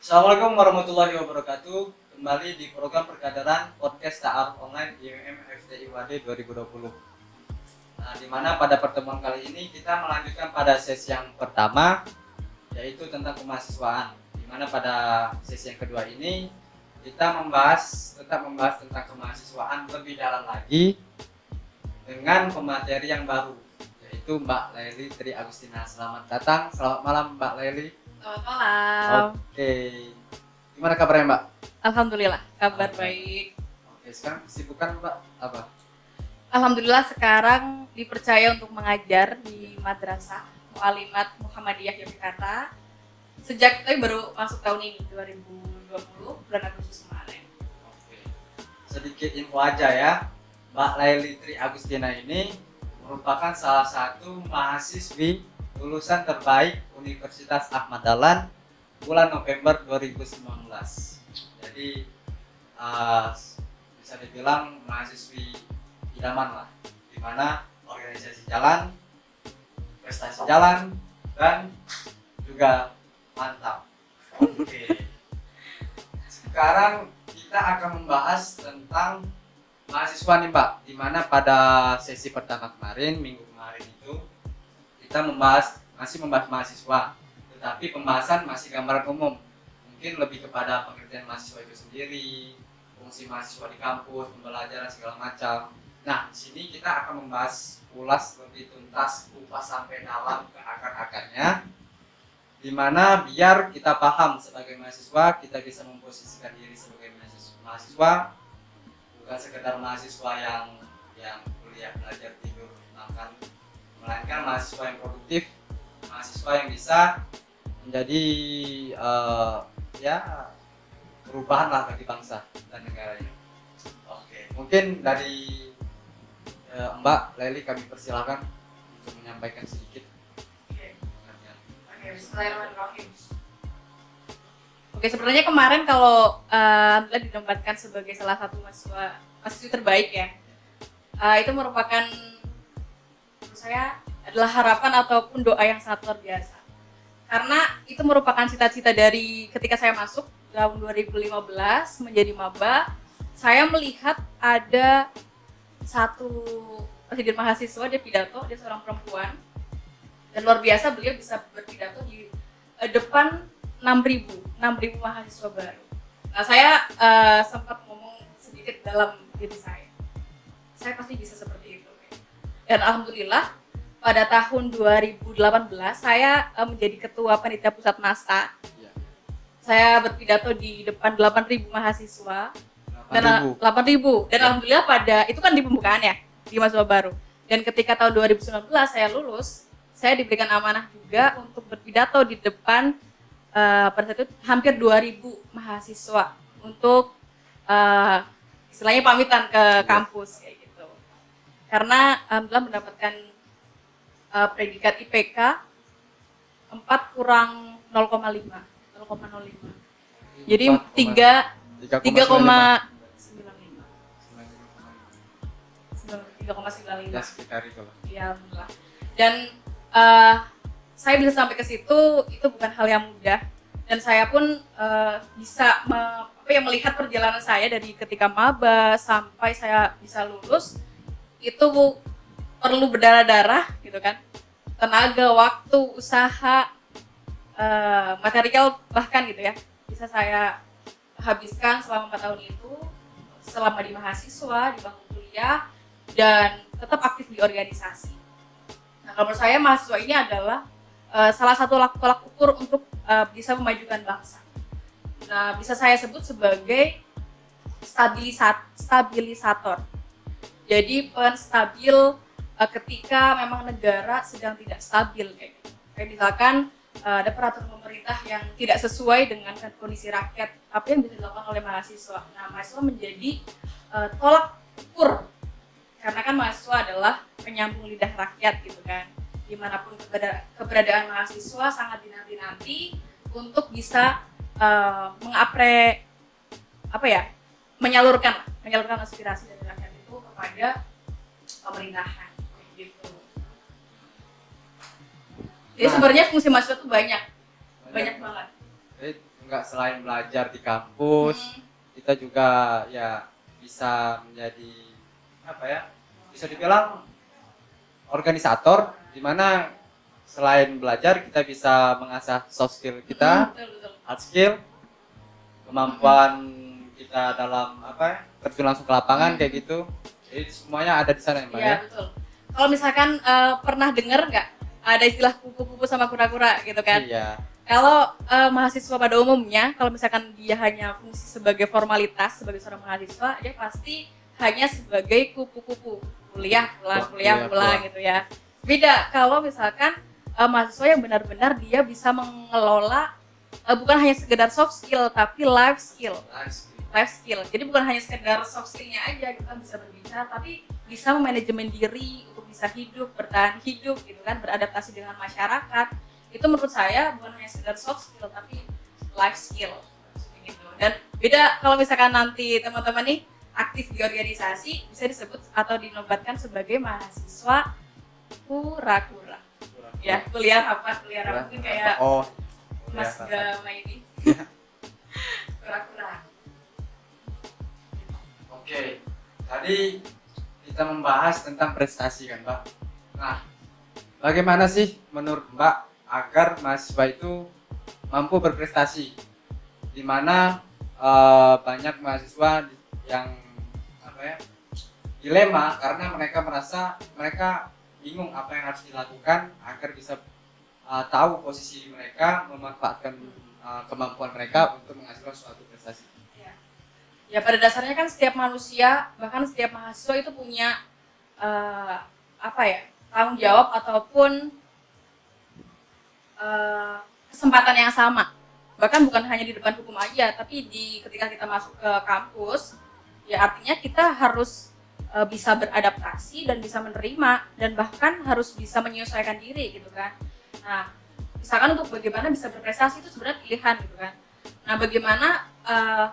Assalamualaikum warahmatullahi wabarakatuh. Kembali di program perkaderan podcast Ta'aruf Online IMM FTI WAD 2020. Nah, di mana pada pertemuan kali ini kita melanjutkan pada sesi yang pertama, yaitu tentang kemahasiswaan. Di mana pada sesi yang kedua ini kita tetap membahas tentang kemahasiswaan lebih dalam lagi dengan pemateri yang baru, yaitu Mbak Lely Tri Agustina. Selamat datang, selamat malam Mbak Lely. Selamat malam. Oke, gimana kabarnya Mbak? Alhamdulillah, kabar baik. Oke, sekarang kesibukan Mbak apa? Alhamdulillah sekarang dipercaya untuk mengajar di Madrasah Mu'alimat Muhammadiyah Yogyakarta. Sejak baru masuk tahun ini 2020 bulan Agustus kemarin. Oke. Sedikit info aja ya, Mbak Lely Tri Agustina ini merupakan salah satu mahasiswi lulusan terbaik Universitas Ahmad Dahlan bulan November 2019. Jadi bisa dibilang mahasiswi idaman lah, dimana organisasi jalan, prestasi jalan, dan juga mantap. Oke. Sekarang kita akan membahas tentang mahasiswa nih Mbak, dimana pada sesi pertama kemarin, minggu kemarin itu kita masih membahas mahasiswa, tetapi pembahasan masih gambaran umum, mungkin lebih kepada pengertian mahasiswa itu sendiri, fungsi mahasiswa di kampus, pembelajaran segala macam. Nah, di sini kita akan ulas lebih tuntas, kupas sampai dalam ke akar-akarnya, dimana biar kita paham sebagai mahasiswa, kita bisa memposisikan diri sebagai mahasiswa, bukan sekedar mahasiswa yang kuliah belajar tidur makan, melainkan mahasiswa yang produktif, mahasiswa yang bisa menjadi perubahan lah bagi bangsa dan negara ini. Oke, mungkin dari Mbak Lely kami persilakan untuk menyampaikan sedikit. Oke, bismillahirrahmanirrahim. Oke, sebenarnya kemarin kalau Alhamdulillah ditempatkan sebagai salah satu mahasiswa terbaik ya, itu merupakan menurut saya adalah harapan ataupun doa yang sangat luar biasa, karena itu merupakan cita-cita dari ketika saya masuk tahun 2015 menjadi maba. Saya melihat ada satu presiden mahasiswa, dia pidato, dia seorang perempuan, dan luar biasa beliau bisa berpidato di depan 6.000 mahasiswa baru. Nah, saya sempat ngomong sedikit dalam diri saya pasti bisa seperti itu. Dan alhamdulillah pada tahun 2018 saya menjadi ketua panitia pusat MASTA. Ya. Saya berpidato di depan 8.000 mahasiswa. 8.000. Dan alhamdulillah pada itu kan di pembukaan ya, di mahasiswa baru. Dan ketika tahun 2019 saya lulus, saya diberikan amanah juga untuk berpidato di depan pada saat itu hampir 2.000 mahasiswa untuk istilahnya pamitan ke kampus kayak gitu. Karena alhamdulillah mendapatkan predikat IPK 4 kurang 0,5. Jadi 3,95. 3,95. Ya, sekitar itu lah. Ya, alhamdulillah. Dan saya bisa sampai ke situ itu bukan hal yang mudah, dan saya pun bisa melihat perjalanan saya dari ketika maba sampai saya bisa lulus itu perlu berdarah-darah gitu kan, tenaga, waktu, usaha, material bahkan gitu ya, bisa saya habiskan selama 4 tahun itu, selama di mahasiswa, di bangku kuliah, dan tetap aktif di organisasi. Nah, kalau menurut saya mahasiswa ini adalah salah satu tolak ukur untuk bisa memajukan bangsa. Nah, bisa saya sebut sebagai stabilisator. Jadi penstabil ketika memang negara sedang tidak stabil kayak gitu. Kayak misalkan ada peraturan pemerintah yang tidak sesuai dengan kondisi rakyat, apa yang bisa dilakukan oleh mahasiswa. Nah, mahasiswa menjadi tolak ukur, karena kan mahasiswa adalah penyambung lidah rakyat gitu kan. Dimanapun keberadaan mahasiswa sangat dinanti-nanti untuk bisa menyalurkan aspirasi dari rakyat itu kepada pemerintahan gitu. Jadi sebenarnya fungsi mahasiswa itu banyak banget. nggak selain belajar di kampus, kita juga ya bisa menjadi apa ya, bisa dibilang organisator, di mana selain belajar kita bisa mengasah soft skill kita, Betul, betul. hard skill, kemampuan kita dalam apa ya, terjun langsung ke lapangan kayak gitu. Jadi semuanya ada di sana ya Mbak Iya, ya. betul. Kalau misalkan pernah dengar nggak ada istilah kupu-kupu sama kura-kura gitu kan? Iya. Kalau mahasiswa pada umumnya, kalau misalkan dia hanya fungsi sebagai formalitas sebagai seorang mahasiswa, dia pasti hanya sebagai kupu-kupu, kuliah pulang, kuliah pulang gitu ya. Beda kalau misalkan mahasiswa yang benar-benar dia bisa mengelola bukan hanya sekedar soft skill tapi life skill. Life skill. Jadi bukan hanya sekedar soft skillnya aja kita bisa berbicara, tapi bisa memanajemen diri untuk bisa hidup, bertahan hidup gitu kan, beradaptasi dengan masyarakat. Itu menurut saya bukan hanya sekedar soft skill tapi life skill gitu. Dan beda kalau misalkan nanti teman-teman nih aktif di organisasi, bisa disebut atau dinobatkan sebagai mahasiswa kura-kura. Ya, kuliah apa mungkin kayak Mas Gama ini. Kura-kura. Oke, tadi kita membahas tentang prestasi kan Mbak. Nah, bagaimana sih menurut Mbak agar mahasiswa itu mampu berprestasi? Di mana banyak mahasiswa yang apa ya, dilema karena mereka merasa mereka bingung apa yang harus dilakukan agar bisa tahu posisi mereka, memanfaatkan kemampuan mereka untuk menghasilkan suatu prestasi. Ya pada dasarnya kan setiap manusia, bahkan setiap mahasiswa itu punya apa ya, tanggung jawab ataupun kesempatan yang sama. Bahkan bukan hanya di depan hukum aja, tapi ketika kita masuk ke kampus, ya artinya kita harus bisa beradaptasi dan bisa menerima dan bahkan harus bisa menyesuaikan diri gitu kan. Nah, misalkan untuk bagaimana bisa berprestasi itu sebenarnya pilihan gitu kan. Nah, bagaimana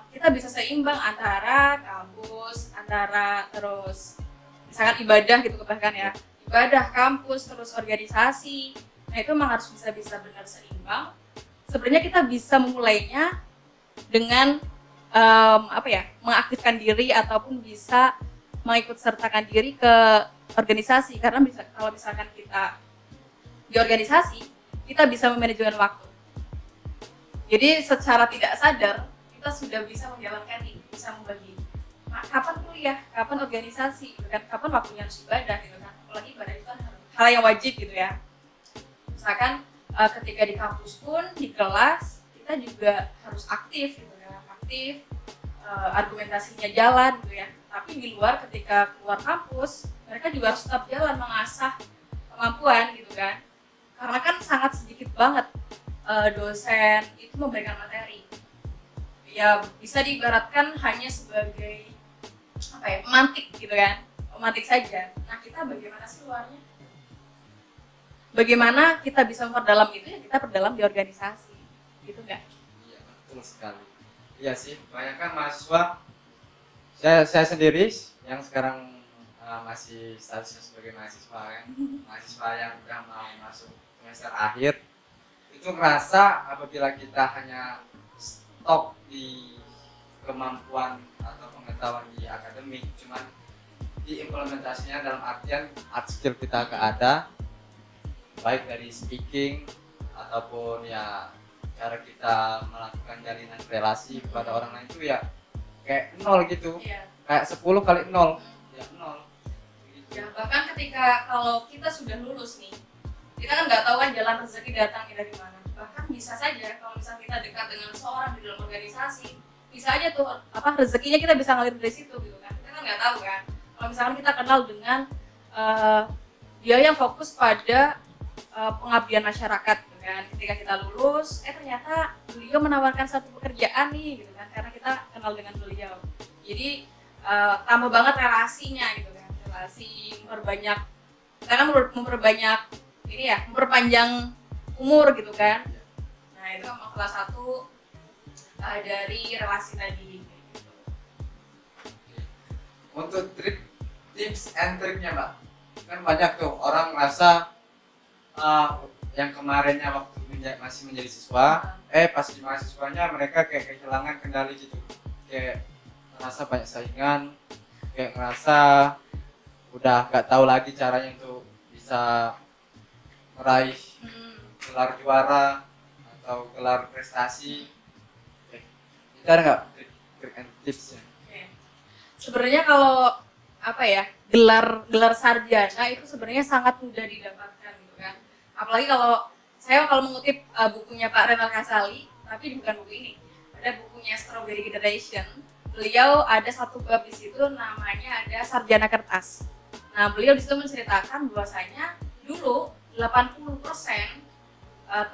kita bisa seimbang antara kampus, antara terus misalkan ibadah gitu bahkan ya, ibadah, kampus, terus organisasi. Nah, itu memang harus bisa benar seimbang. Sebenarnya kita bisa memulainya dengan apa ya, mengaktifkan diri ataupun bisa mengikut sertakan diri ke organisasi, karena kalau misalkan kita di organisasi, kita bisa memanajemen waktu. Jadi secara tidak sadar kita sudah bisa menjalankan ini, bisa membagi kapan kuliah, kapan organisasi, gitu kan, kapan waktunya harus ibadah gitu kan. Apalagi ibadah itu kan hal yang wajib gitu ya. Misalkan ketika di kampus pun di kelas kita juga harus aktif gitu ya, aktif, argumentasinya jalan gitu ya. Tapi di luar ketika keluar kampus mereka juga harus tetap jalan mengasah kemampuan gitu kan. Karena kan sangat sedikit banget dosen itu memberikan materi, ya bisa diibaratkan hanya sebagai apa ya, pemantik gitu kan, pemantik saja. Nah, kita bagaimana sih luarnya? Bagaimana kita bisa memperdalam itu, ya kita perdalam di organisasi, gitu nggak? Iya, betul sekali. Iya sih, banyak kan mahasiswa, saya sendiri yang sekarang masih statusnya sebagai mahasiswa kan, mahasiswa yang udah mau masuk semester akhir, itu merasa apabila kita hanya stop di kemampuan atau pengetahuan di akademik, cuman di implementasinya dalam artian hard skill kita nggak ada, baik dari speaking ataupun ya cara kita melakukan jalinan relasi kepada orang lain itu ya kayak nol gitu, kayak 10 kali 0 ya 0 gitu. Ya, bahkan ketika kalau kita sudah lulus nih, kita kan nggak tahu kan jalan rezeki datangnya dari mana. Bahkan bisa saja kalau misalnya kita dekat dengan seorang di dalam organisasi, bisa aja tuh apa rezekinya kita bisa ngalir dari situ gitu kan. Kita kan nggak tahu kan. Kalau misalkan kita kenal dengan dia yang fokus pada pengabdian masyarakat gitu kan. Ketika kita lulus, ternyata beliau menawarkan satu pekerjaan nih gitu kan, karena kita kenal dengan beliau. Jadi tambah banget relasinya gitu kan. Relasi memperbanyak, kita kan memperbanyak ini ya, memperpanjang umur gitu kan. Nah, itu memang salah satu dari relasi tadi gitu. Untuk tips and triknya Mbak, kan banyak tuh orang merasa yang kemarinnya waktu masih menjadi siswa, pas di mahasiswanya mereka kayak kehilangan kendali gitu, kayak ngerasa banyak saingan, kayak ngerasa udah nggak tahu lagi caranya untuk bisa meraih gelar juara atau gelar prestasi. Itu ada nggak trik and tips ya? Sebenarnya kalau apa ya, gelar sarjana itu sebenarnya sangat mudah didapatkan gitu kan. Apalagi kalau mengutip bukunya Pak Renal Kasali, tapi bukan buku ini. Ada bukunya Strawberry Generation. Beliau ada satu bab di situ namanya ada sarjana kertas. Nah, beliau di situ menceritakan bahwasanya dulu 80%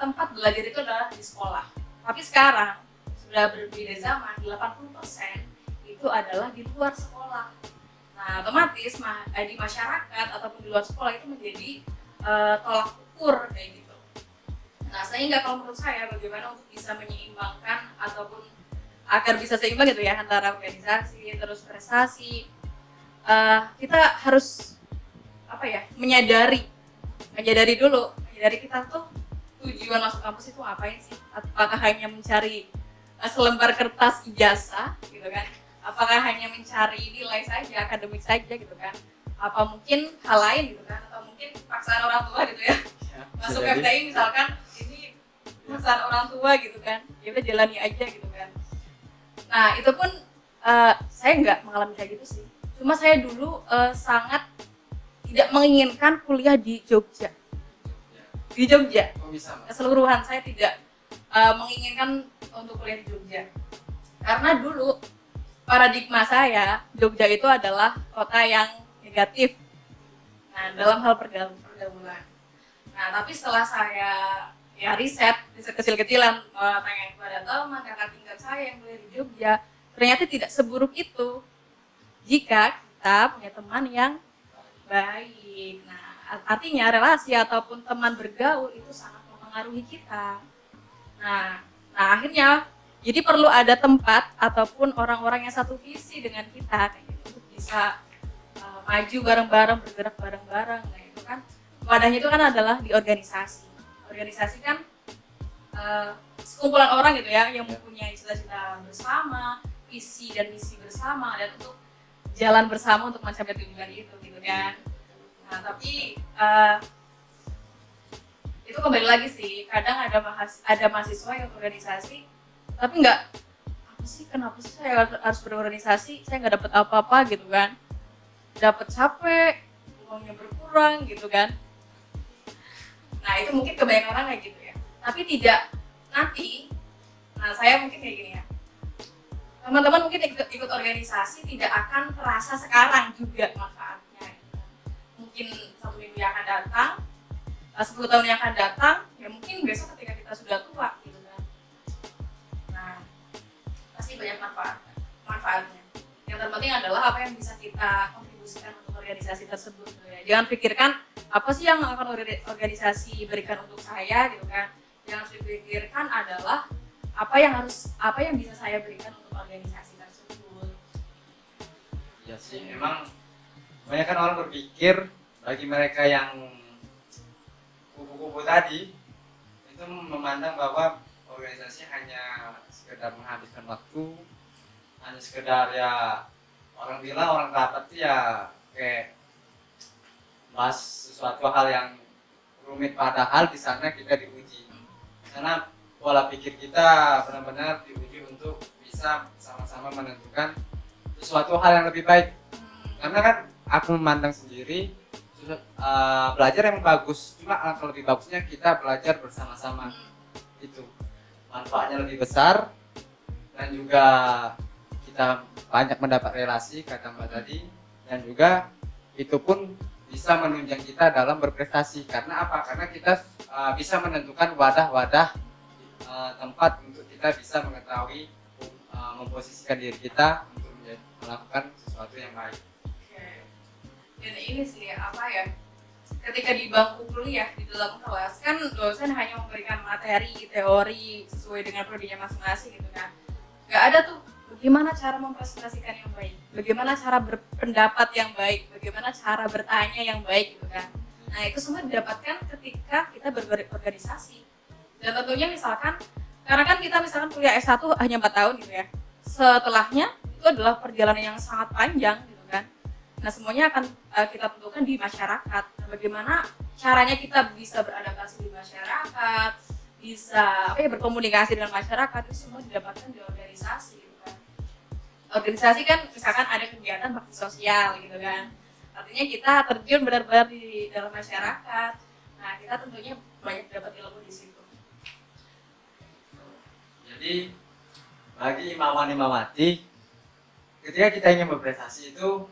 tempat belajar itu adalah di sekolah. Tapi sekarang sudah berbeda zaman, 80% itu adalah di luar sekolah. Nah, otomatis di masyarakat ataupun di luar sekolah itu menjadi tolak ukur kayak gitu. Nah, sehingga kalau menurut saya bagaimana untuk bisa menyeimbangkan ataupun agar bisa seimbang gitu ya antara organisasi terus prestasi, kita harus menyadari kita tuh tujuan masuk kampus itu ngapain sih? Apakah hanya mencari selembar kertas ijazah gitu kan? Apakah hanya mencari nilai saja, akademik saja gitu kan? Apa mungkin hal lain gitu kan? Atau mungkin paksaan orang tua gitu ya? Masuk FTI misalkan, ini paksaan orang tua gitu kan? Ya udah jalani aja gitu kan? Nah itu pun saya nggak mengalami kayak gitu sih. Cuma saya dulu sangat tidak menginginkan kuliah di Jogja. Di Jogja, keseluruhan saya tidak menginginkan untuk kuliah di Jogja. Karena dulu paradigma saya, Jogja itu adalah kota yang negatif. Nah, dalam hal pergaulan. Nah, tapi setelah saya riset kecil-kecilan, tanya kepada teman, kakak tingkat saya yang kuliah di Jogja, ternyata tidak seburuk itu jika kita punya teman yang baik. Nah, artinya relasi ataupun teman bergaul itu sangat mempengaruhi kita. Nah akhirnya jadi perlu ada tempat ataupun orang-orang yang satu visi dengan kita kayak gitu, untuk bisa maju bareng-bareng, bergerak bareng-bareng. Nah itu kan wadahnya itu kan adalah di organisasi. Organisasi kan sekumpulan orang gitu ya yang mempunyai cita-cita bersama, visi dan misi bersama, dan untuk jalan bersama untuk mencapai tujuan itu gitu kan. Nah tapi itu kembali lagi sih, kadang ada mahasiswa yang organisasi tapi kenapa sih saya harus berorganisasi, saya nggak dapat apa-apa gitu kan, dapat capek, uangnya berkurang gitu kan. Nah itu mungkin kebanyakan orang kayak gitu ya, tapi tidak nanti. Nah saya mungkin kayak gini ya, teman-teman mungkin ikut organisasi tidak akan terasa sekarang juga manfaatnya. Mungkin 1 minggu yang akan datang, 10 tahun yang akan datang, ya mungkin besok ketika kita sudah tua gitu kan. Nah, pasti banyak manfaatnya. Yang terpenting adalah apa yang bisa kita kontribusikan untuk organisasi tersebut gitu ya. Jangan pikirkan apa sih yang akan organisasi berikan untuk saya gitu kan. Yang harus dipikirkan adalah apa yang bisa saya berikan untuk organisasi tersebut. Ya sih, memang kebanyakan orang berpikir, bagi mereka yang kubu-kubu tadi itu memandang bahwa organisasi hanya sekedar menghabiskan waktu, hanya sekedar ya orang bilang orang rapat itu ya kayak bahas sesuatu hal yang rumit, padahal di sana kita diuji. Karena pola pikir kita benar-benar diuji untuk bisa sama-sama menentukan sesuatu hal yang lebih baik. Karena kan aku memandang sendiri belajar yang bagus, cuma alangkah lebih bagusnya kita belajar bersama-sama. Itu manfaatnya lebih besar, dan juga kita banyak mendapat relasi kata Mbak tadi, dan juga itu pun bisa menunjang kita dalam berprestasi. Karena apa? Karena kita bisa menentukan wadah-wadah tempat untuk kita bisa mengetahui memposisikan diri kita untuk melakukan sesuatu yang baik. Dan ini sih ketika di bangku kuliah di dalam kelas kan dosen hanya memberikan materi teori sesuai dengan prodinya masing-masing gitu kan. Nggak ada tuh bagaimana cara mempresentasikan yang baik, bagaimana cara berpendapat yang baik, bagaimana cara bertanya yang baik gitu kan. Nah itu semua didapatkan ketika kita berorganisasi. Dan tentunya misalkan, karena kan kita misalkan kuliah S1 hanya 4 tahun gitu ya. Setelahnya itu adalah perjalanan yang sangat panjang gitu kan. Nah semuanya akan kita tentukan di masyarakat. Nah, bagaimana caranya kita bisa beradaptasi di masyarakat, bisa berkomunikasi dengan masyarakat, itu semua didapatkan di organisasi gitu kan. Organisasi kan misalkan ada kegiatan bakti sosial gitu kan. Artinya kita terjun benar-benar di dalam masyarakat. Nah kita tentunya banyak dapat ilmu di situ. Jadi bagi imawan imawati, ketika kita ingin berprestasi itu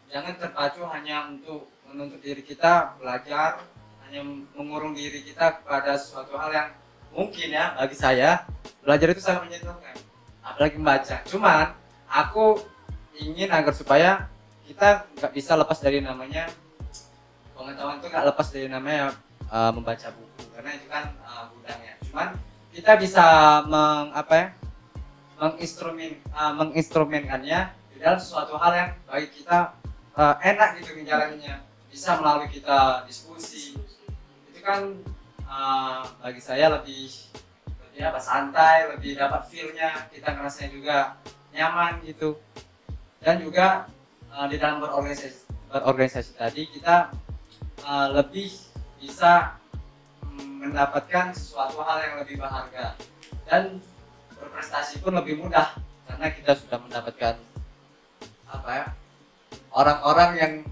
jangan terpacu hanya untuk menuntut diri kita belajar, hanya mengurung diri kita kepada suatu hal yang mungkin ya bagi saya belajar itu sangat menyenangkan, apalagi membaca. Cuman aku ingin agar supaya kita nggak bisa lepas dari namanya pengetahuan, itu nggak lepas dari namanya membaca buku, karena itu kan gudangnya. Cuman kita bisa menginstrumenkannya di dalam sesuatu hal yang bagi kita enak gitu menjalaninya, bisa melalui kita diskusi. Itu kan bagi saya lebih santai, lebih dapat feel-nya, kita ngerasain juga nyaman gitu. Dan juga di dalam berorganisasi tadi kita lebih bisa mendapatkan sesuatu hal yang lebih berharga, dan berprestasi pun lebih mudah karena kita sudah mendapatkan orang-orang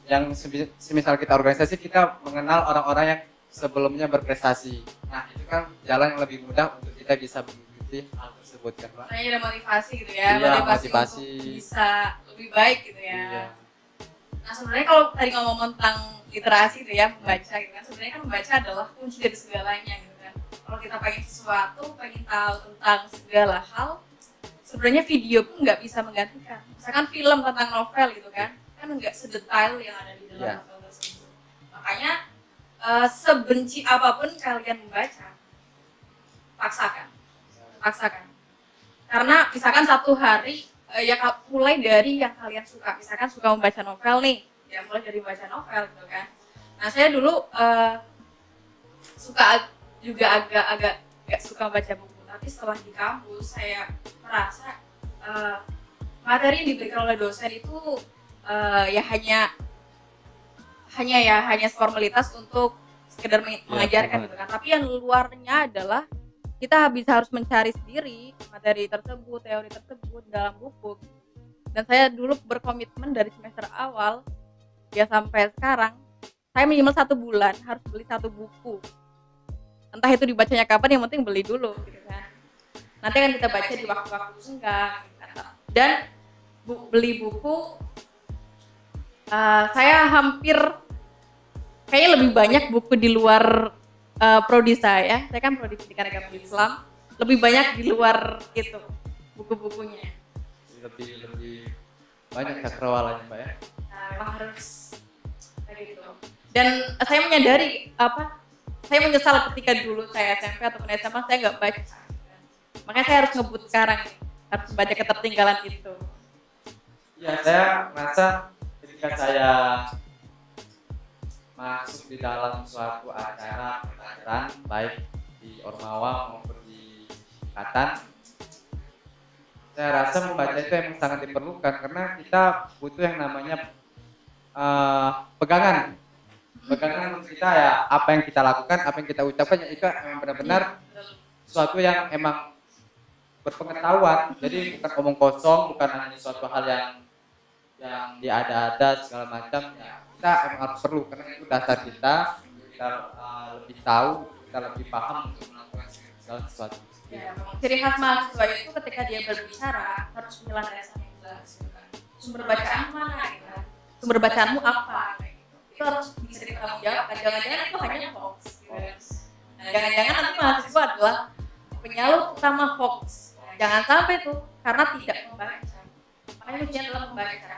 yang semisal kita organisasi, kita mengenal orang-orang yang sebelumnya berprestasi. Nah itu kan jalan yang lebih mudah untuk kita bisa mengikuti hal tersebut kan Pak. Saya ada motivasi gitu ya, Iya, motivasi untuk bisa lebih baik gitu ya. Iya. Nah sebenarnya kalau tadi ngomong tentang literasi gitu ya, membaca gitu kan, sebenarnya kan membaca adalah kunci dari segalanya gitu kan. Kalau kita pengen sesuatu, pengen tahu tentang segala hal, sebenarnya video pun nggak bisa menggantikan. Misalkan film tentang novel gitu kan nggak sedetail yang ada di dalam novel tersebut. Makanya sebenci apapun kalian membaca, paksakan. Karena misalkan satu hari ya mulai dari yang kalian suka. Misalkan suka membaca novel nih, ya mulai dari membaca novel gitu kan. Nah saya dulu suka juga agak gak suka membaca buku, tapi setelah di kampus saya merasa materi yang diberikan oleh dosen itu ya hanya formalitas untuk sekedar mengajarkan gitu kan. Tapi yang luarnya adalah kita harus mencari sendiri materi tersebut, teori tersebut dalam buku. Dan saya dulu berkomitmen dari semester awal ya sampai sekarang, saya minimal 1 bulan harus beli 1 buku. Entah itu dibacanya kapan, yang penting beli dulu gitu kan. Nanti akan kita baca di waktu-waktu senggang gitu. Dan beli buku saya hampir kayaknya lebih banyak buku di luar prodi saya kan prodi pendidikan agama Islam, lebih banyak di luar itu buku-bukunya. Lebih banyak cakrawalanya Mbak ya. Memang harus kayak gitu. Dan saya menyadari saya menyesal ketika dulu saya SMP ataupun SMA saya nggak baca. Makanya saya harus ngebut sekarang, harus baca ketertinggalan itu. Ya, saya merasa ketika saya masuk di dalam suatu acara pelajaran, baik di Ormawa maupun di Ikatan, saya rasa membaca itu emang sangat diperlukan karena kita butuh yang namanya pegangan untuk kita ya, apa yang kita lakukan, apa yang kita ucapkan ya itu memang benar-benar sesuatu yang emang berpengetahuan. Jadi bukan omong kosong, bukan hanya suatu hal yang diada-ada segala macam ya. Kita emang harus perlu karena itu dasar kita lebih tahu, kita lebih paham untuk melakukan segala sesuatu. Ya, ciri khas mahasiswa itu ketika dia berbicara harus punya landasan yang jelas gitu kan. Sumber bacaan mana gitu kan. Sumber bacaanmu apa gitu. Itu harus bisa dipertanggungjawabkan. Jangan-jangan itu hanya hoax gitu kan. Nah, jangan-jangan nanti mahasiswa adalah penyalur utama hoax. Jangan sampai tuh karena tidak membaca. Makanya kuncinya adalah membaca.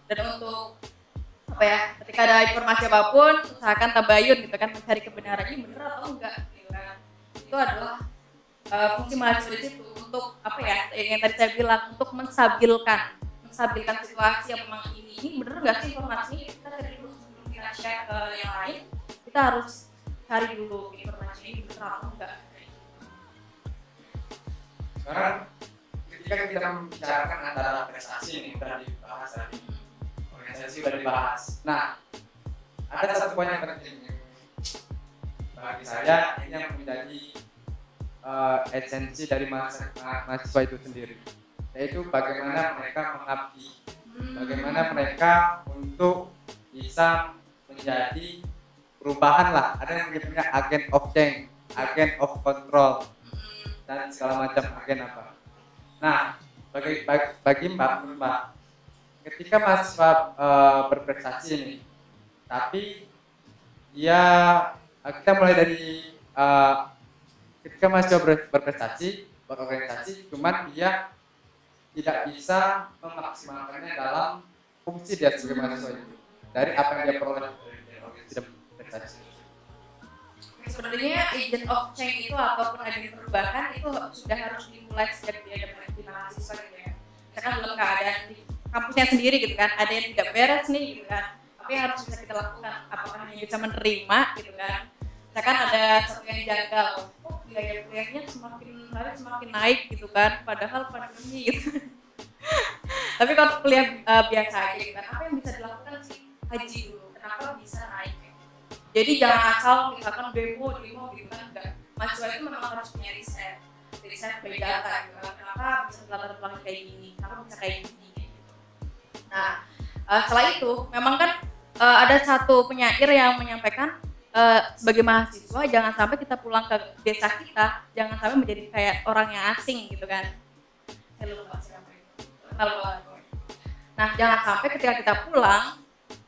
Dan untuk ketika ada informasi apapun usahakan tabayun gitu kan, mencari kebenarannya benar atau enggak gitu kan. Itu adalah fungsi mahasiswa di situ untuk yang tadi saya bilang, untuk menstabilkan situasi yang memang ini benar nggak sih informasinya, kita cari dulu sebelum kita kita share ke yang lain, kita harus cari dulu informasi ini benar atau enggak. Sekarang ketika kita membicarakan antara prestasi ini sudah dibahas tadi, organisasi sudah dibahas. Nah, ada satu poin yang penting bagi saya, ini yang menjadi esensi dari mahasiswa itu sendiri, yaitu bagaimana mereka mengabdi, bagaimana mereka untuk bisa menjadi perubahan lah. Ada yang menyebutnya agent of change, agent of control, dan segala macam agen apa. Nah, bagi Mbak, ketika mahasiswa berprestasi ini, tapi dia kita mulai dari ketika mahasiswa berprestasi, berorganisasi, cuman dia tidak bisa memaksimalkannya dalam fungsi dia sebagai mahasiswa itu dari apa yang dia peroleh dari organisasi berprestasi. Sebenarnya agent of change itu ataupun agen perubahan itu sudah harus dimulai sejak dia ada di mahasiswa gitu ya. Karena dalam keadaan di kampusnya sendiri gitu kan, ada yang tidak beres nih gitu kan. Apa yang harus bisa kita lakukan? Apakah hanya bisa menerima gitu kan? Misalkan ada satu yang janggal, oh biaya kuliahnya semakin hari semakin naik gitu kan, padahal pandemi gitu. Tapi kalau kuliah biasa aja gitu kan, apa yang bisa dilakukan sih? Haji dulu, kenapa bisa naik? Jadi jangan asal misalkan demo gitu kan, enggak. Mahasiswa itu memang harus punya riset by data gitu kan. Kenapa bisa latar belakang kayak gini, kenapa bisa kayak gini gitu. Nah, setelah itu memang kan ada satu penyair yang menyampaikan sebagai mahasiswa jangan sampai kita pulang ke desa kita, jangan sampai menjadi kayak orang yang asing gitu kan. Saya lupa siapa itu. Nah, jangan sampai ketika kita pulang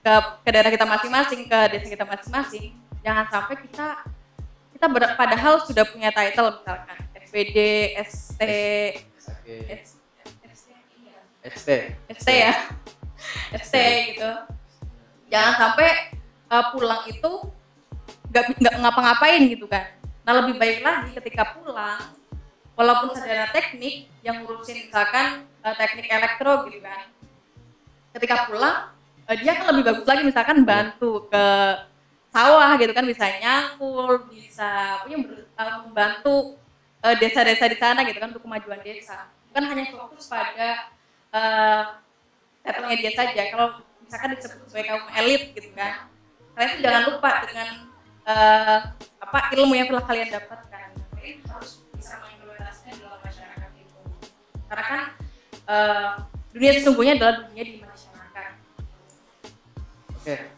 ke daerah kita masing-masing, ke desa kita masing-masing, jangan sampai kita padahal sudah punya title misalkan SPD, ST, ST ya, ST gitu. Jangan sampai pulang itu nggak ngapa-ngapain gitu kan. Nah, lebih baik lagi ketika pulang, walaupun sarjana teknik yang ngurusin misalkan teknik elektro gitu kan, ketika pulang dia kan lebih bagus lagi misalkan bantu ke sawah gitu kan, bisa nyangkul, bisa membantu desa-desa di sana gitu kan untuk kemajuan desa. Bukan hanya fokus pada title-nya dia saja. Kalau misalkan disebut sebagai kaum elit gitu kan, kalian itu jangan lupa dengan ilmu yang telah kalian dapatkan. Kalian harus bisa mengimplementasikan dalam masyarakat itu. Karena kan dunia sesungguhnya adalah dunia di masyarakat. Oke.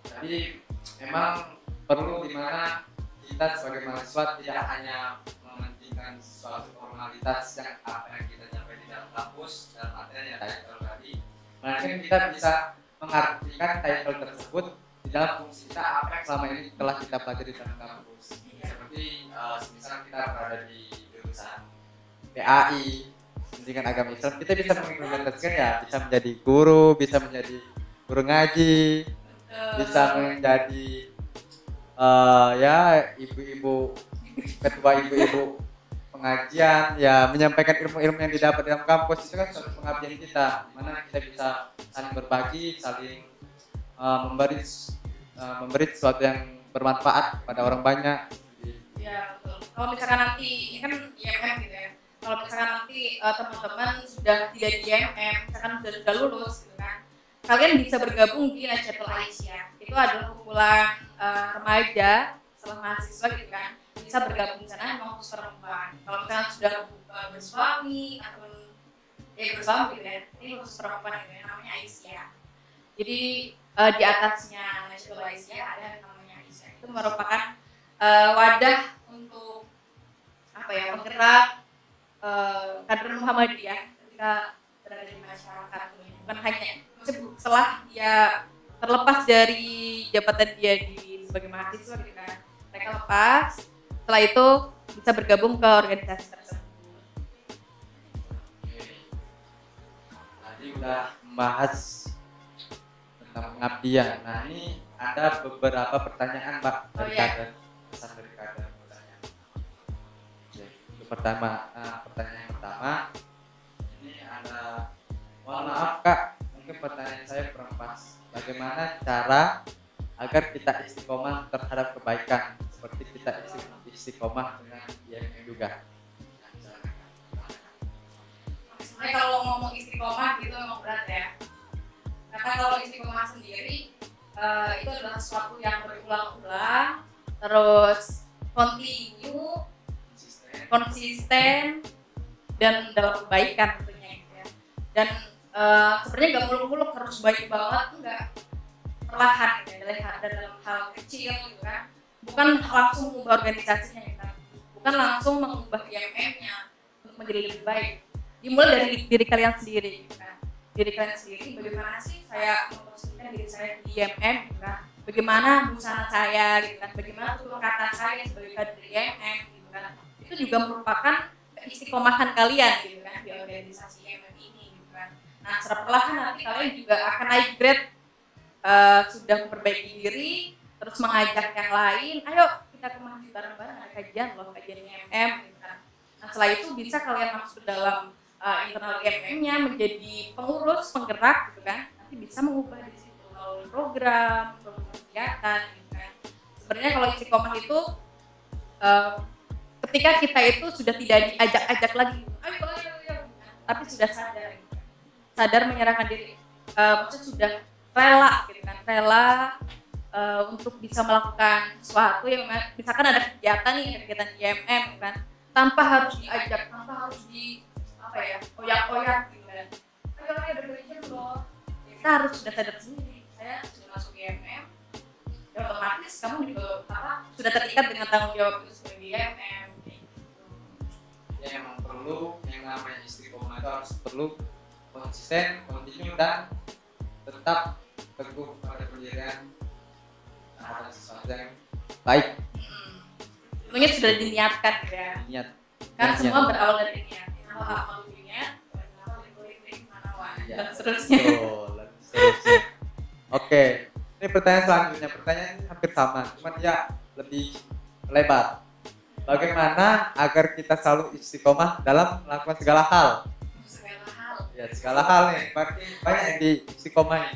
Jadi memang perlu dimana kita sebagai mahasiswa tidak hanya mementingkan suatu formalitas yang apa yang kita capai di dalam kampus dalam artian ya title tadi, melainkan kita bisa mengartikan title tersebut di dalam fungsi kita apa yang selama ini telah kita pelajari di dalam kampus. Seperti misalnya kita berada di jurusan PAI, pendidikan agama Islam, kita bisa mengimplementasikan ya, bisa menjadi guru, bisa menjadi guru ngaji, bisa menjadi ya ibu-ibu, ketua ibu-ibu pengajian, ya menyampaikan ilmu-ilmu yang didapat dalam kampus. Itu kan suatu pengabdian kita, mana kita bisa saling berbagi, saling memberi sesuatu yang bermanfaat pada orang banyak. Ya betul. Kalau misalkan nanti ini kan IMM gitu ya. Kalau misalkan nanti teman-teman sudah tidak di IMM, misalkan sudah lulus gitu kan, kalian bisa bergabung di Nahdlatul Aisyah. Itu adalah kumpulan remaja setelah mahasiswa gitu kan, bisa bergabung di sana memang khusus perempuan. Kalau misalkan sudah bersuami ataupun bersuami gitu ya, ini khusus perempuan gitu ya, namanya Aisyah. Jadi di atasnya Nahdlatul Aisyah ada namanya Aisyah. Itu merupakan wadah untuk penggerak kader Muhammadiyah ketika berada di masyarakat. Bukan hanya setelah dia terlepas dari jabatan dia sebagai mahasiswa gitu kan, mereka lepas, setelah itu bisa bergabung ke organisasi tersebut. Tadi udah membahas tentang pengabdian. Nah, ini ada beberapa pertanyaan, Mbak, dari kader, pesan dari kader pertanyaan. Itu pertanyaan yang pertama, ini ada, mohon maaf Kak, mungkin pertanyaan saya kurang pas. bagaimana cara agar kita istiqomah terhadap kebaikan seperti kita istiqomah dengan IMM juga. Sebenarnya kalau ngomong istiqomah gitu memang berat ya. Karena kalau istiqomah sendiri itu adalah sesuatu yang berulang-ulang, terus continue, konsisten, dan dalam kebaikan tentunya gitu ya. Dan sebenarnya nggak muluk-muluk harus baik banget, enggak, perlahan gitu ya, dalam hal kecil gitu kan. Bukan langsung mengubah organisasinya gitu kan. Bukan langsung mengubah IMM-nya untuk menjadi lebih baik. Dimulai dari diri kalian sendiri gitu kan. Diri kalian sendiri, bagaimana sih saya memposisikan diri saya di IMM gitu kan. Bagaimana busana saya gitu kan. Bagaimana tutur kata saya sebagai kader IMM gitu kan. Itu juga merupakan istiqomahan kalian gitu kan di organisasi IMM ini gitu kan. Nah, secara perlahan nanti kalian juga akan naik grade, sudah memperbaiki diri, terus mengajak yang lain, ayo kita ke masjid bareng-bareng, ada kajian loh, kajian IMM gitu kan. Nah, setelah itu bisa kalian masuk ke dalam internal IMM-nya menjadi pengurus, penggerak gitu kan. Nanti bisa mengubah di situ melalui program kegiatan gitu kan. Sebenarnya kalau istiqomah itu ketika kita itu sudah tidak diajak-ajak lagi, ayo, tapi sudah sadar, gitu kan. Sadar menyerahkan diri, maksudnya sudah rela, gitu kan, rela untuk bisa melakukan sesuatu yang misalkan ada kegiatan IMM, gitu kan, tanpa harus diajak, tanpa harus oyak-oyak, gitu kan. Ayo berkerja loh. Kita harus sudah sadar sendiri, saya sudah masuk IMM, ya otomatis kamu juga sudah terikat dengan tanggung jawab itu sebagai IMM. Ya emang perlu yang namanya istiqomah itu harus perlu konsisten, kontinu dan tetap teguh pada pendirian terhadap sesuatu yang baik. Tentunya sudah diniatkan ya. Niat. Kan Niat. semua berawal dari niat. Amal niat, dan seterusnya. Seterusnya. Oke, ini pertanyaan selanjutnya. Pertanyaan ini hampir sama, cuman ya lebih lebar. Bagaimana agar kita selalu istiqomah dalam melakukan segala hal? Segala hal. Ya, segala hal nih, banyak yang di istiqomah nih.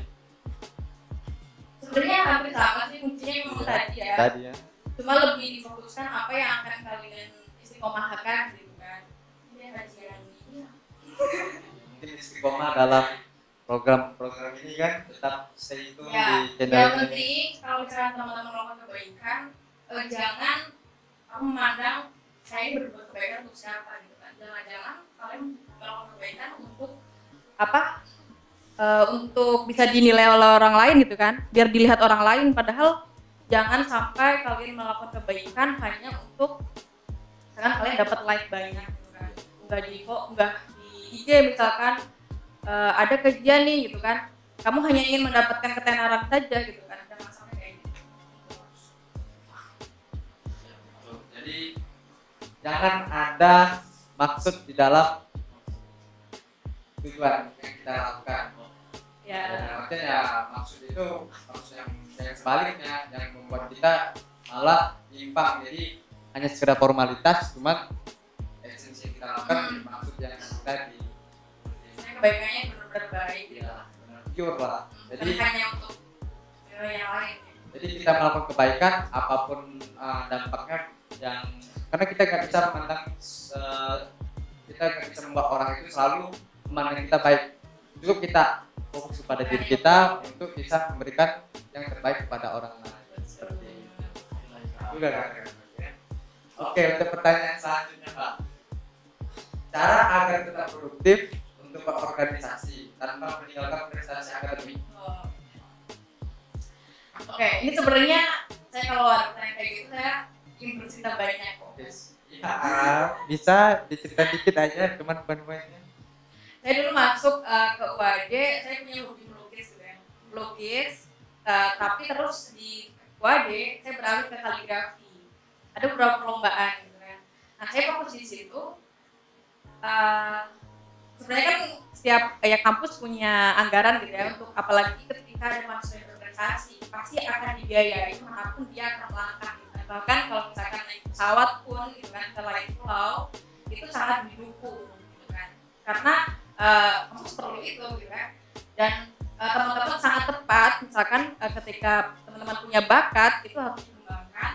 Sebenarnya hampir sama sih, kuncinya memang tadi ya. Tadi ya. Cuma lebih difokuskan apa yang akan kalian istiqomahkan gitu kan. Ini kajian ini. Mungkin istiqomah dalam program-program ini kan tetap stay tune Ya, di channel yang ini. penting kalau misalnya teman-teman melakukan kebaikan, jangan kamu memandang saya ini berbuat kebaikan untuk siapa gitu kan. Jangan kalian melakukan kebaikan untuk apa? Untuk bisa dinilai oleh orang lain gitu kan, biar dilihat orang lain, padahal jangan sampai kalian melakukan kebaikan hanya untuk misalkan kalian dapat like banyak gitu kan, nggak di IG misalkan ada kajian nih gitu kan, kamu hanya ingin mendapatkan ketenaran saja gitu kan, jangan sampai kayak gitu. Jadi jangan ada maksud di dalam tujuan yang kita lakukan. Ya. Artinya ya maksud itu maksud yang sebaliknya yang membuat kita malah nyimpang, jadi hanya sekedar formalitas, cuman esensi yang kita lakukan maksud yang tadi. Kebaikannya benar-benar baik. Ya, benar pure lah. Jadi hanya untuk yang lain. Jadi kita melakukan kebaikan apapun dampaknya, yang karena kita nggak bisa memandang kita nggak bisa membuat orang itu selalu memandang kita baik. Cukup kita fokus pada diri kita untuk bisa memberikan yang terbaik kepada orang lain. Seperti itu. Udah kan? Oke, untuk pertanyaan selanjutnya, Pak. Cara agar tetap produktif untuk berorganisasi tanpa meninggalkan prestasi akademik. Oke, ini sebenarnya saya kalau ada pertanyaan kayak gitu saya ingin bercerita banyak kok. Ya, bisa diceritain dikit aja, cuman poin-poinnya. Saya dulu masuk ke UAD, saya punya hobi melukis gitu ya. Melukis, tapi terus di UAD saya beralih ke kaligrafi. Ada beberapa perlombaan gitu kan. Nah, saya fokus di situ. Sebenarnya kan setiap kampus punya anggaran gitu ya, untuk apalagi ketika ada mahasiswa berprestasi pasti akan dibiayai manapun dia akan melangkah gitu. Bahkan kalau misalkan naik pesawat pun gitu kan ke lain pulau itu sangat didukung gitu kan, karena kampus perlu itu gitu kan. Dan teman-teman sangat tepat. Misalkan ketika teman-teman punya bakat itu harus dikembangkan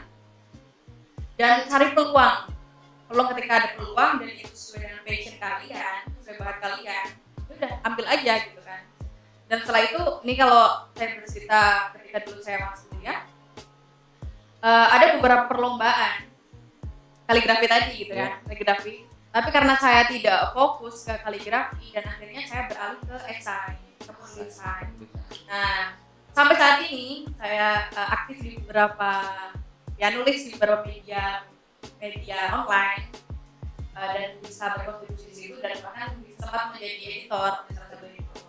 dan cari peluang ketika ada peluang dan itu sesuai dengan passion kalian, sesuai bakat kalian, udah ambil aja gitu kan. Dan setelah itu, ini kalau saya bercerita ketika dulu saya masuk kuliah, ada beberapa perlombaan kaligrafi tadi gitu kan, kaligrafi. Tapi karena saya tidak fokus ke kaligrafi dan akhirnya saya beralih ke esai, ke penulisan. Nah, sampai saat ini saya aktif di beberapa, ya nulis di beberapa media online dan bisa berkontribusi di situ dan bahkan sempat menjadi editor di salah satu itu.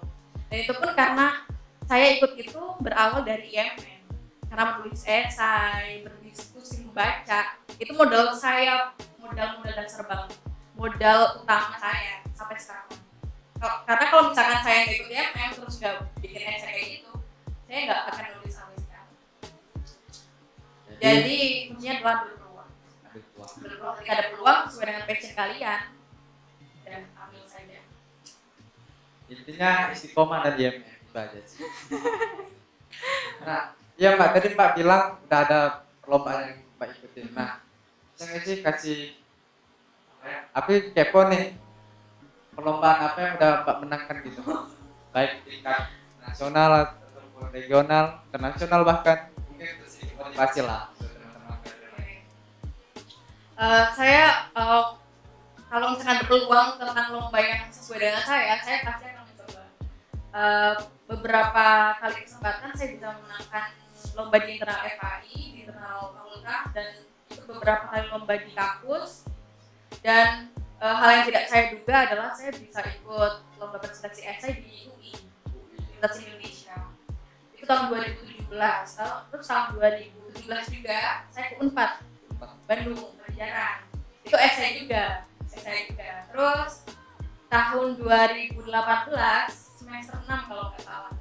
Dan itu pun karena saya ikut itu berawal dari IMN, karena menulis esai, berdiskusi, membaca, itu modal dasar banget, modal utama saya sampai sekarang. Karena kalau misalkan saya nggak ikut IMN terus nggak bikin esai kayak gitu, saya nggak akan nulis sampai sekarang. Jadi kuncinya adalah berpeluang. Ketika ada peluang sesuai dengan passion kalian, dan ambil saja. Intinya istiqomah dan IMN itu aja sih. Nah, ya Mbak, tadi Mbak bilang udah ada perlombaan yang Mbak ikutin. Nah, saya kasih aku kepo nih, perlombaan apa yang udah Mbak menangkan gitu, baik tingkat nasional ataupun regional, internasional bahkan. Mungkin sedikit motivasi lah. Saya kalau misalkan ada peluang tentang lomba yang sesuai dengan saya pasti akan mencoba. Beberapa kali kesempatan saya bisa memenangkan lomba di internal FAI, di internal fakultas, dan beberapa kali lomba di kampus. Dan hal yang tidak saya duga adalah saya bisa ikut lomba presentasi esai di UI, Universitas Indonesia. Itu tahun 2017. Terus tahun 2017 juga saya ke UNPAD, Bandung, pelajaran. Itu esai juga. Terus tahun 2018 semester 6 kalau nggak salah,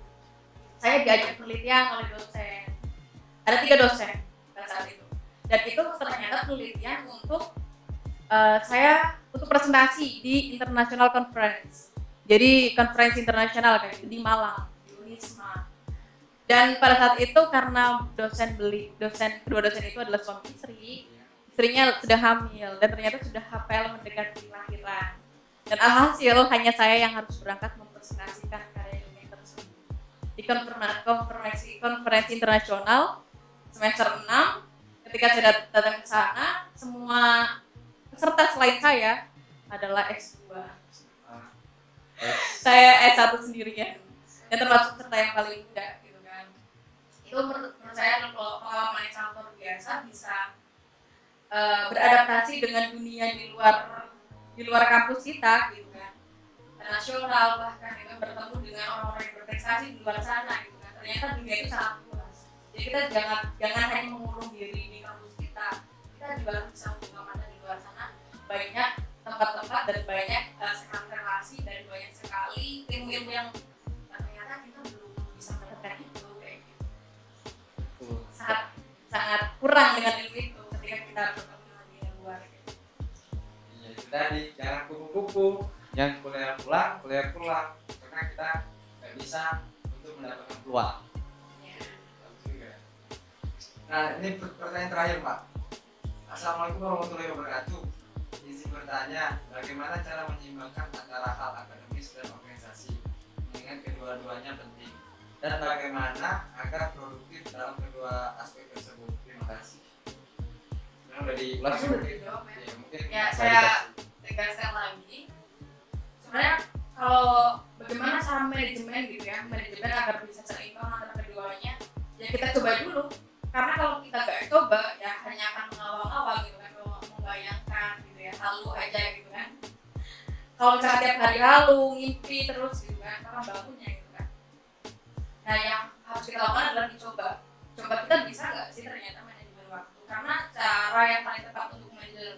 saya diajak penelitian oleh dosen. Ada 3 dosen pada saat itu. Dan itu ternyata penelitian untuk saya untuk presentasi di international conference. Jadi konferensi internasional kayak di Malang, di Unisma. Dan pada saat itu karena kedua dosen itu adalah suami istri, istrinya sudah hamil dan ternyata sudah HPL mendekati lahiran. Dan alhasil hanya saya yang harus berangkat mempresentasikan karya ilmiah tersebut di konferensi internasional semester 6. Ketika saya datang ke sana, semua peserta selain saya adalah S2. Saya S1 sendirian. Dan termasuk peserta yang paling muda gitu kan. Itu menurut saya adalah pengalaman yang sangat luar biasa, bisa beradaptasi dengan dunia di luar kampus kita gitu kan, nasional, bahkan itu bertemu dengan orang-orang yang berprestasi di luar sana gitu kan. Ternyata dunia itu sangat luas. Jadi kita jangan hanya mengurung diri di kampus kita juga harus bisa membuka mata di luar sana. Banyak tempat-tempat dan banyak sekali relasi dan banyak sekali ilmu-ilmu yang ternyata kita belum bisa mendapatkan itu kayak gitu. Sangat kurang dengan ilmu itu ketika kita bertemu dengan dunia luar. Ya itu tadi, jangan kupu-kupu, jangan kuliah pulang, karena kita nggak bisa untuk mendapatkan peluang. Nah, ini pertanyaan terakhir, Pak. Assalamualaikum warahmatullahi wabarakatuh. Izin bertanya, bagaimana cara menyeimbangkan antara hal akademis dan organisasi, mengingat kedua-duanya penting, dan bagaimana agar produktif dalam kedua aspek tersebut? Terima kasih. Nah, udah diulas mungkin ya saya tegaskan lagi. Sebenarnya kalau bagaimana cara manajemen gitu ya, manajemen agar bisa seimbang antara keduanya, ya kita coba dulu. Karena kalau kita nggak coba, ya hanya akan mengawang-awang gitu kan, membayangkan gitu ya, halu aja gitu kan. Kalau misalnya tiap hari halu, ngimpi terus gitu kan, kapan bangunnya gitu kan. Nah, yang harus kita lakukan adalah dicoba. Coba kita bisa nggak sih ternyata manajemen waktu? Karena cara yang paling tepat untuk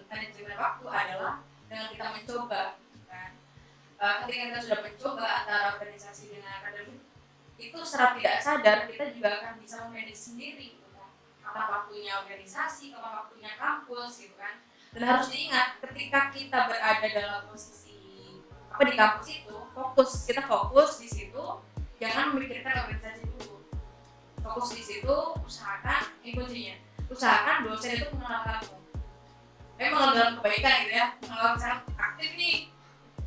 manajemen waktu adalah dengan kita mencoba. Gitu kan. Ketika kita sudah mencoba antara organisasi dengan akademik, itu secara tidak sadar kita juga akan bisa memanage sendiri. Kapan waktunya organisasi, kapan waktunya kampus gitu kan. Dan harus diingat ketika kita berada dalam posisi di kampus itu, kita fokus di situ, jangan memikirkan organisasi dulu, fokus di situ, usahakan ini kuncinya, usahakan dosen itu mengenal kamu. Tapi kalau dalam kebaikan gitu ya, mengenal secara aktif nih,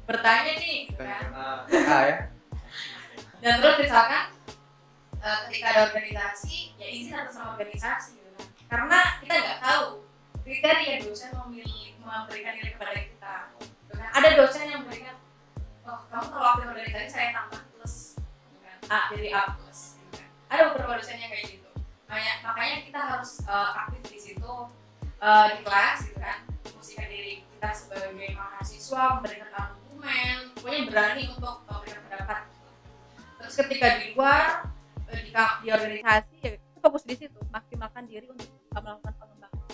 bertanya nih gitu kan. Ya. Dan terus misalkan ketika ada organisasi, ya izin atas nama organisasi gitu kan. Karena kita nggak tahu kriteria dosen memberikan nilai kepada kita. Gitu kan. Ada dosen yang memberikan, oh kamu kalau aktif organisasi saya tambah plus, gitu kan. A jadi A plus. Gitu kan. Ada beberapa dosen yang kayak gitu. Makanya kita harus aktif di situ di kelas gitu kan. Memposisikan diri kita sebagai mahasiswa, memberikan argumen, pokoknya berani untuk memberikan pendapat. Terus ketika di luar di organisasi ya kita fokus di situ, maksimalkan diri untuk melakukan pengembangan.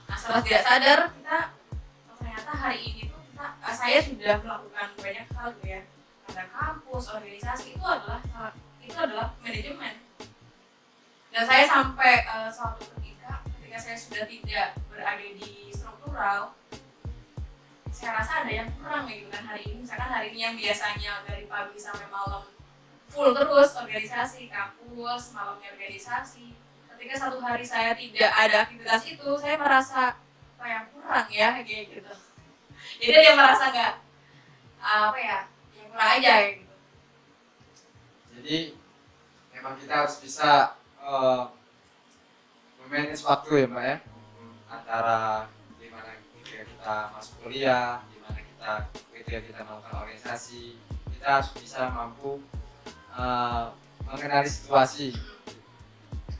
Nah, setelah tidak sadar kita ternyata hari ini tuh saya sudah melakukan banyak hal gitu ya. Ada kampus, organisasi itu adalah manajemen. Dan saya sampai suatu ketika saya sudah tidak berada di struktural, saya rasa ada yang kurang gitu kan hari ini. Misalkan hari ini yang biasanya dari pagi sampai malam full terus organisasi, kampus, malamnya organisasi. Ketika satu hari saya tidak ada aktivitas itu, saya merasa apa yang kurang ya kayak gitu. Jadi dia merasa nggak apa ya, yang kurang aja gitu. Jadi memang kita harus bisa memanage waktu ya Mbak ya, antara gimana kita masuk kuliah, gimana kita melakukan organisasi, kita harus bisa mampu mengenali situasi.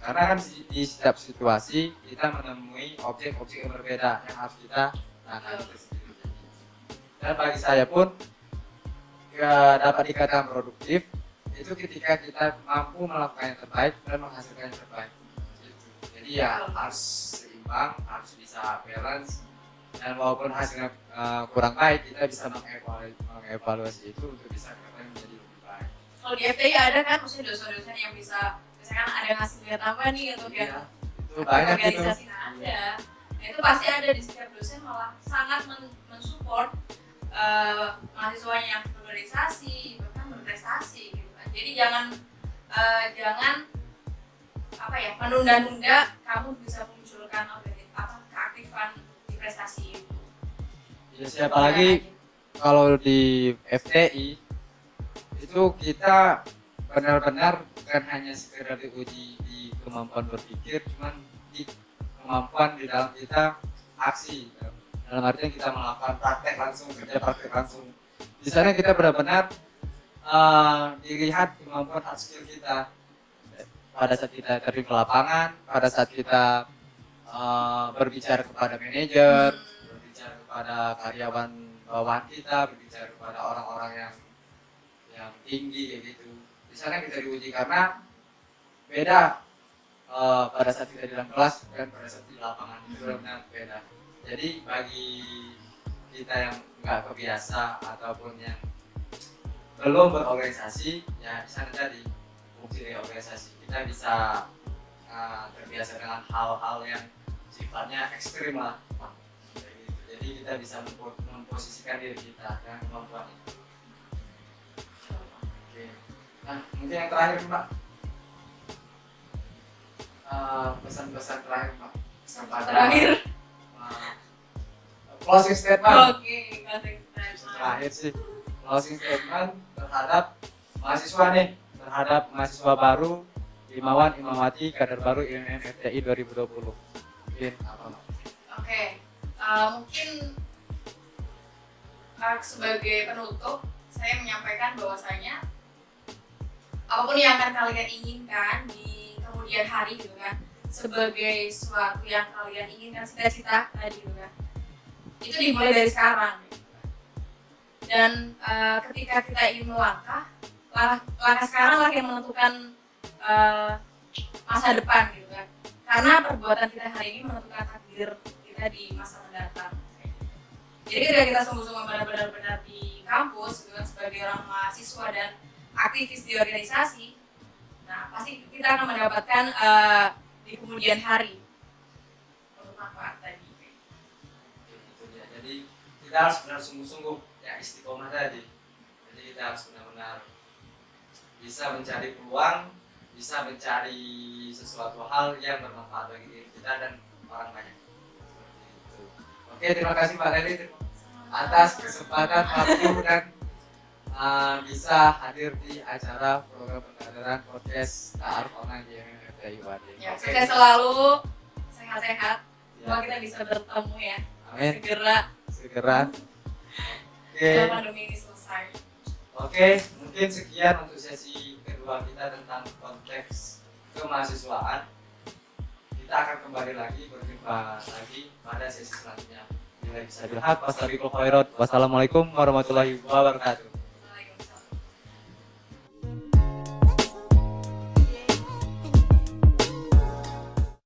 Karena kan di setiap situasi kita menemui objek-objek yang berbeda yang harus kita tangani tersendiri. Dan bagi saya pun dapat dikatakan produktif itu ketika kita mampu melakukan yang terbaik dan menghasilkan yang terbaik. Jadi ya harus seimbang, harus bisa balance, dan walaupun hasilnya kurang baik kita bisa mengevaluasi itu untuk bisa menjadi lebih baik. Kalau di FTI ada kan maksudnya dosen-dosen yang bisa, misalkan ada yang ngasih nilai tambah nih untuk yang itu banyak itu. Ada. Nah, itu pasti ada di setiap dosen, malah sangat mensupport mahasiswanya yang berorganisasi bahkan berprestasi gitu kan. Jadi jangan apa ya, menunda-nunda kamu bisa munculkan keaktifan di prestasi itu. Ya siapa lagi kalau di FTI itu kita benar-benar bukan hanya sekedar diuji di kemampuan berpikir, cuman di kemampuan di dalam kita aksi, dalam artian kita melakukan praktek langsung, kerja praktek langsung. Di sana kita benar-benar dilihat kemampuan hard skill kita pada saat kita terjun ke lapangan, pada saat kita berbicara kepada manajer, berbicara kepada karyawan bawahan kita, berbicara kepada orang-orang yang tinggi kayak gitu. Di sana kita diuji karena beda pada saat kita di dalam kelas dan pada saat di lapangan, itu benar-benar beda. Jadi bagi kita yang nggak kebiasa ataupun yang belum berorganisasi, ya di sana tadi fungsi dari organisasi kita bisa terbiasa dengan hal-hal yang sifatnya ekstrim lah. Jadi kita bisa memposisikan diri kita dengan kemampuan itu. Oke. Nah, mungkin yang terakhir Mbak, pesan-pesan terakhir Mbak, Terakhir. Closing statement. Oke, closing statement. Terakhir sih closing statement terhadap mahasiswa nih, terhadap mahasiswa baru, Imawan Imawati kader baru IMM FTI 2020. Mungkin apa Mbak? Oke, mungkin sebagai penutup saya menyampaikan bahwasanya apapun yang akan kalian inginkan di kemudian hari gitu kan, sebagai sesuatu yang kalian inginkan, cita-cita tadi gitu kan, itu dimulai dari sekarang gitu kan. Dan ketika kita ingin melangkah, langkah sekarang lah yang menentukan masa depan gitu kan, karena perbuatan kita hari ini menentukan takdir kita di masa mendatang. Jadi ketika kita sungguh-sungguh benar-benar di kampus gitu kan, sebagai orang mahasiswa dan aktivis di organisasi, nah pasti kita akan mendapatkan di kemudian hari untuk manfaat tadi. Itu dia. Jadi kita harus benar sungguh-sungguh ya, istiqomah tadi. Jadi kita harus benar-benar bisa mencari peluang, bisa mencari sesuatu hal yang bermanfaat bagi diri kita dan orang banyak. Seperti itu. Oke, terima kasih Pak Leli atas kesempatan waktu dan bisa hadir di acara program pengajaran podcast Ta'aruf Online di MMFTI UAD. Ya, Oke. sukses selalu, sehat-sehat. Ya. Semoga kita bisa bertemu ya. Amin. Segera Oke. setelah pandemi ini selesai. Oke, mungkin sekian untuk sesi kedua kita tentang konteks kemahasiswaan. Kita akan kembali lagi berjumpa lagi pada sesi selanjutnya. Bila bisa bilhaq, wassalamualaikum warahmatullahi wabarakatuh.